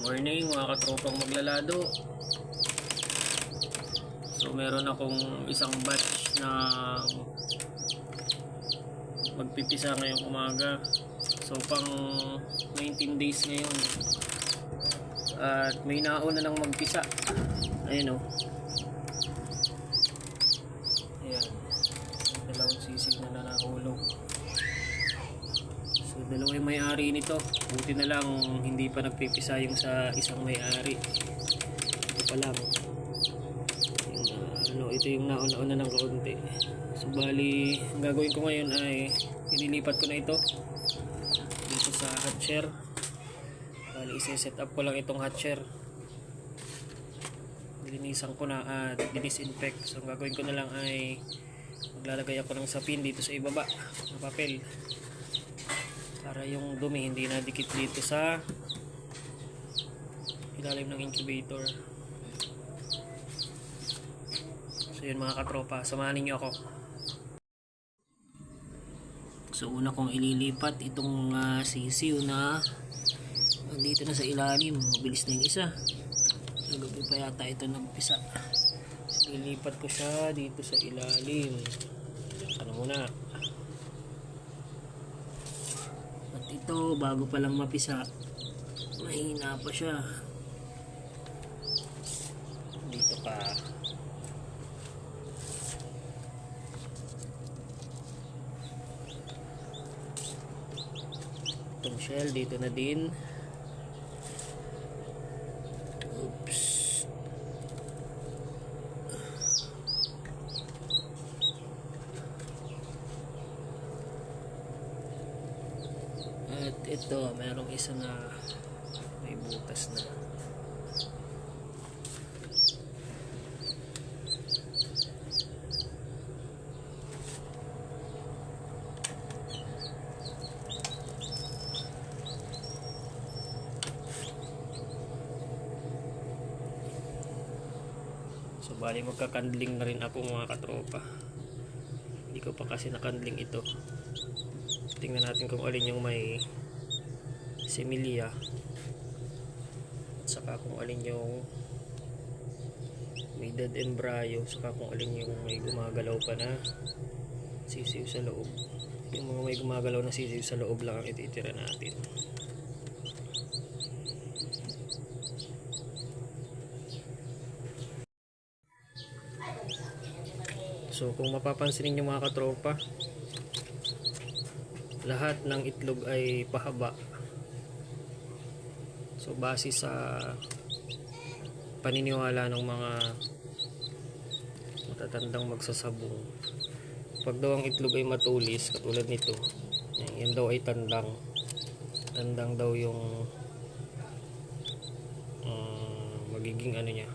Morning mga katropang maglalado. So meron akong isang batch na magpipisa ngayong umaga. So pang 19 days ngayon. At may nauna lang magpisa. Ayun o. Ayan. Dalawang sisig na nahulog. So dalawa yung may-ari nito. Buti na lang hindi pa nagpipisa yung sa isang may-ari. Ito pa lang. Ito yung nauna-una ng kaunti. So bali, ang gagawin ko ngayon ay inilipat ko na ito dito sa hatcher. Bali, isi-set up ko lang itong hatcher. Linisan ko na at disinfect. So ang gagawin ko na lang ay maglalagay ako ng sapin dito sa ibaba ng papel para yung dumi hindi na dikit dito sa ilalim ng incubator. So yun mga katropa, samahan niyo ako. So una kong ililipat itong sisiw na dito na sa ilalim. Mabilis na yung isa. Nagabi pa yata ito nagpisa. Ililipat ko siya dito sa ilalim. Ano muna. At ito bago pa lang mapisa, mahina pa siya. Dito pa. Itong shell dito na din. Oops. At ito, merong isa na may butas na. So bali magkakandling na rin ako mga katropa. Hindi ko pa kasi nakandling ito. Tingnan natin kung alin yung may similya at saka kung alin yung may dead embryo, saka kung alin yung may gumagalaw pa na sisiw sa loob. Yung mga may gumagalaw na sisiw sa loob lang ang ititira natin. So kung mapapansin niyo mga katropa, lahat ng itlog ay pahaba. So base sa paniniwala ng mga matatandang magsasabong, pag daw ang itlog ay matulis katulad nito, yan daw ay tandang. Tandang daw yung magiging ano niya,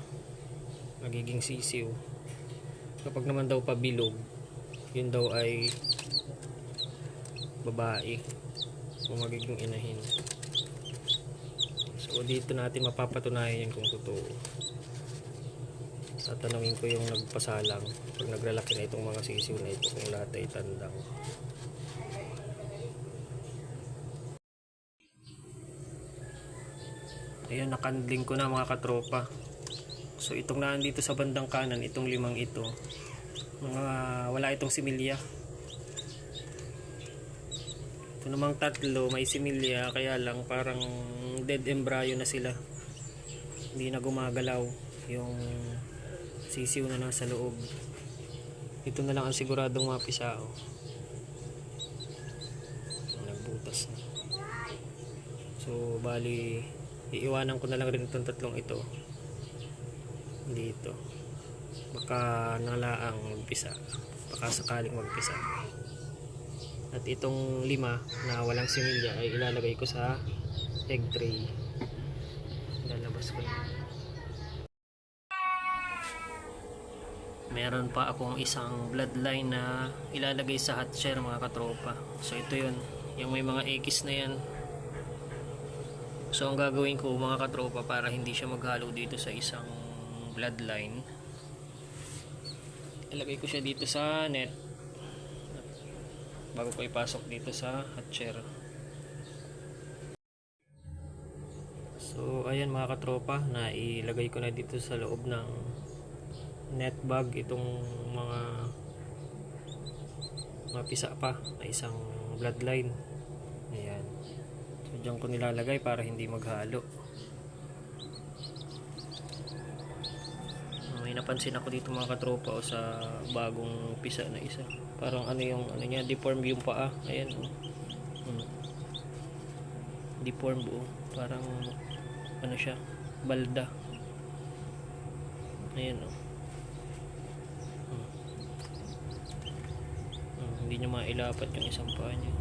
magiging sisiw. Kapag naman daw pabilog, yun daw ay babae o magiging inahin. So dito natin mapapatunayan yan kung totoo. Tatanungin ko yung nagpasalang pag naglalaki na itong mga sisiw na ito kung lahat ay tandang. Ayan, nakandling ko na mga katropa. So itong nandito sa bandang kanan, itong limang ito, wala itong similya. Ito namang tatlo may similya, kaya lang parang dead embryo na sila. Hindi na gumagalaw yung sisiw na nasa loob. Ito na lang ang siguradong mapisa. Nagbutas na. So bali iiwanan ko na lang rin itong tatlong ito dito. Baka nalaang magpisa, baka sakaling magpisa. At itong lima na walang similya ay ilalagay ko sa egg tray. Ilalabas ko na. Meron pa akong isang bloodline na ilalagay sa hatcher mga katropa. So ito yun, yung may mga eggs na yan. So ang gagawin ko mga katropa para hindi siya maghalo dito sa isang bloodline, ilagay ko siya dito sa net bago ko ipasok dito sa hatcher. So ayan mga katropa, na ilagay ko na dito sa loob ng net bag itong mga pisa pa na isang bloodline. Ayan. So dyan ko nilalagay para hindi maghalo. May napansin ako dito mga katropa o sa bagong pisa na isa. Parang ano yung ano niya, deform yung paa. Ayan oh. Deform buo. Parang ano siya, balda. Ayan oh. Hindi niya mailapat yung isang paa niya.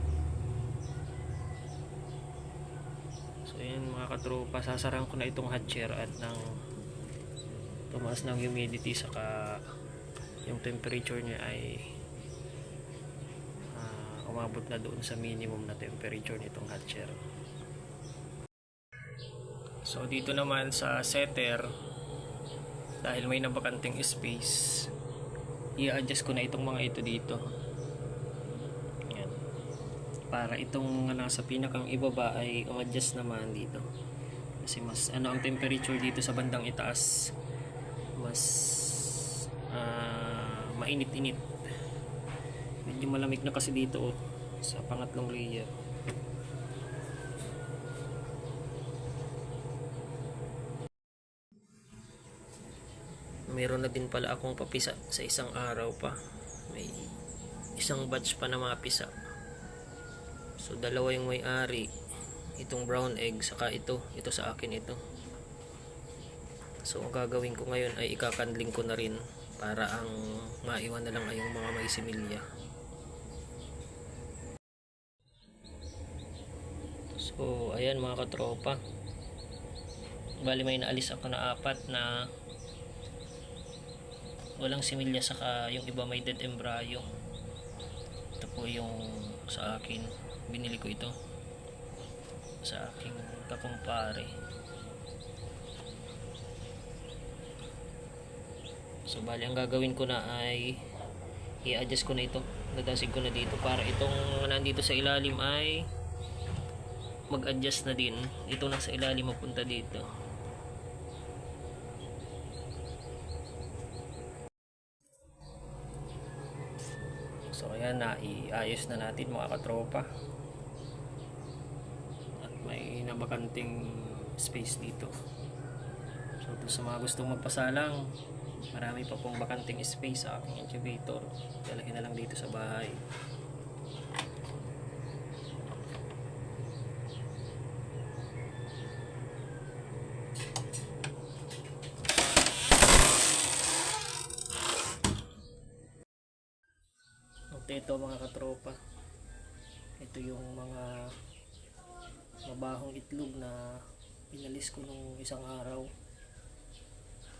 So ayan mga katropa, sasarang ko na itong hatcher at nang tumaas ng humidity saka yung temperature niya ay umabot na doon sa minimum na temperature nitong hatcher. So dito naman sa setter, dahil may nabakanting space, i-adjust ko na itong mga ito dito. Ayan. Para itong nasa pinakang ibaba ay adjust naman dito. Kasi mas ano ang temperature dito sa bandang itaas, mas mainit-init. Medyo malamig na kasi dito sa pangatlong layer. Meron na din pala akong papisa sa isang araw pa. May isang batch pa na mapisa. So dalawa yung may-ari. Itong brown egg saka ito sa akin ito. So ang gagawin ko ngayon ay ikakandling ko na rin para ang maiwan na lang ay yung mga may similya. So ayan mga katropa, bali may naalis ako na 4 na walang similya, saka yung iba may dead embryo. Ito po yung sa akin, binili ko ito sa aking kakumpare. So bali ang gagawin ko na ay i-adjust ko na ito, dadasig ko na dito para itong nandito sa ilalim ay mag-adjust na din. Ito na sa ilalim mapunta dito. So ayan, na iayos na natin mga katropa. At may nabakanting space dito. So sa mga gustong magpasalang, marami pa pong bakanting space sa aking incubator. Dalhin na lang dito sa bahay. Ito mga katropa, ito yung mga mabahong itlog na pinalis ko nung isang araw.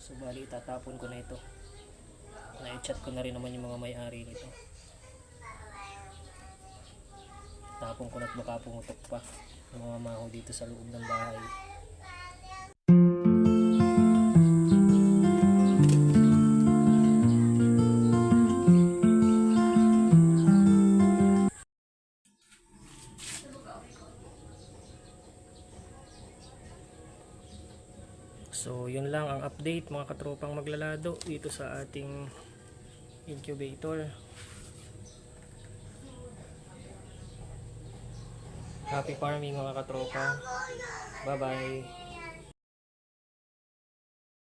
So bali itatapon ko na ito. Na-chat ko na rin naman yung mga may-ari nito. Tapon ko na't baka pumutok pa ng mga maho dito sa loob ng bahay. So yun lang ang update mga katropang maglalado dito sa ating incubator. Happy farming mga katropa. Bye bye.